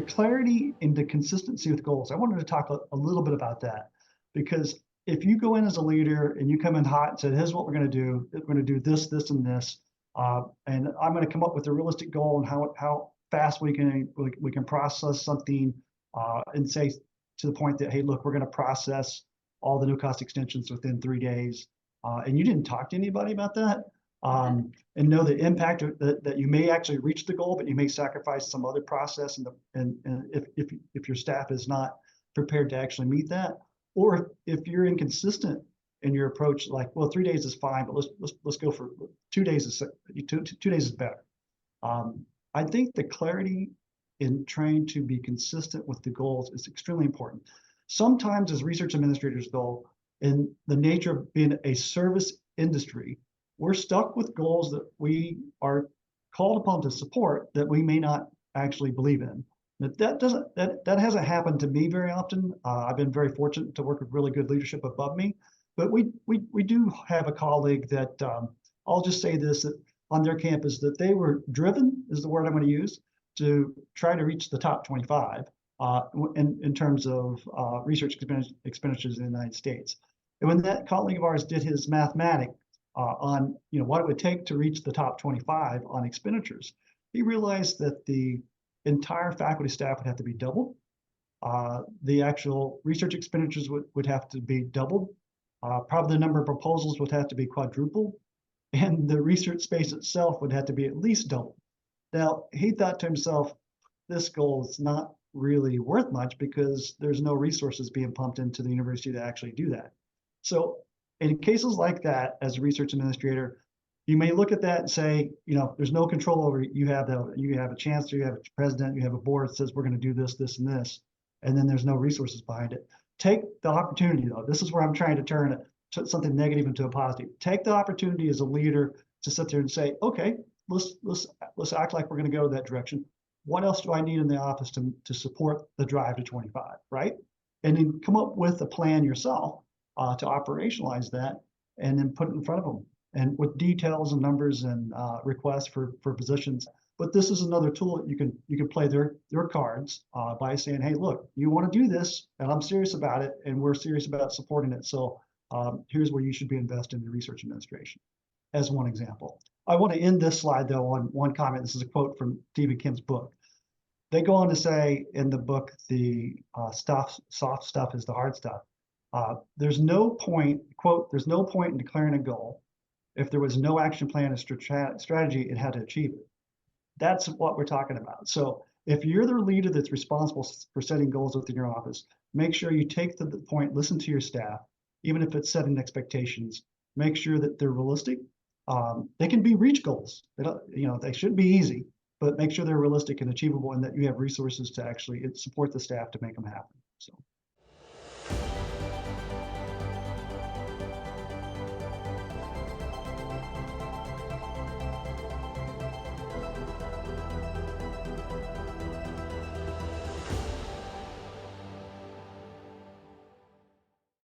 the clarity and the consistency with goals. I wanted to talk a little bit about that, because if you go in as a leader and you come in hot and say, here's what we're going to do. We're going to do this, this, and this. And I'm going to come up with a realistic goal and how fast we can process something, and say to the point that, hey, look, we're going to process all the no cost extensions within 3 days. And you didn't talk to anybody about that. And know the impact that you may actually reach the goal, but you may sacrifice some other process, and if your staff is not prepared to actually meet that, or if you're inconsistent in your approach, like, well, 3 days is fine, but let's go for 2 days is 2 days is better. I think the clarity in trying to be consistent with the goals is extremely important. Sometimes, as research administrators, though, in the nature of being a service industry, we're stuck with goals that we are called upon to support that we may not actually believe in. That hasn't happened to me very often. I've been very fortunate to work with really good leadership above me, but we do have a colleague that, I'll just say this, that on their campus, that they were driven, is the word I'm going to use, to try to reach the top 25 in terms of research expenditures in the United States. And when that colleague of ours did his mathematics on what it would take to reach the top 25 on expenditures, he realized that the entire faculty staff would have to be doubled. The actual research expenditures would have to be doubled. Probably the number of proposals would have to be quadrupled, and the research space itself would have to be at least doubled. Now, he thought to himself, this goal is not really worth much because there's no resources being pumped into the university to actually do that. So in cases like that, as a research administrator, you may look at that and say, there's no control over it. You have a chancellor, you have a president, you have a board that says we're going to do this, this, and this, and then there's no resources behind it. Take the opportunity, though. This is where I'm trying to turn something negative into a positive. Take the opportunity as a leader to sit there and say, okay, let's act like we're going to go that direction. What else do I need in the office to support the drive to 25, right? And then come up with a plan yourself to operationalize that, and then put it in front of them, and with details and numbers and requests for positions. But this is another tool that you can play their cards by saying, hey, look, you want to do this, and I'm serious about it, and we're serious about supporting it. So here's where you should be investing in research administration, as one example. I want to end this slide, though, on one comment. This is a quote from Stephen Kim's book. They go on to say in the book, the soft stuff is the hard stuff. There's no point, quote, there's no point in declaring a goal if there was no action plan and strategy it had to achieve it. That's what we're talking about. So if you're the leader that's responsible for setting goals within your office, make sure you take the point, listen to your staff, even if it's setting expectations, make sure that they're realistic. They can be reach goals. They shouldn't be easy, but make sure they're realistic and achievable, and that you have resources to actually support the staff to make them happen. So.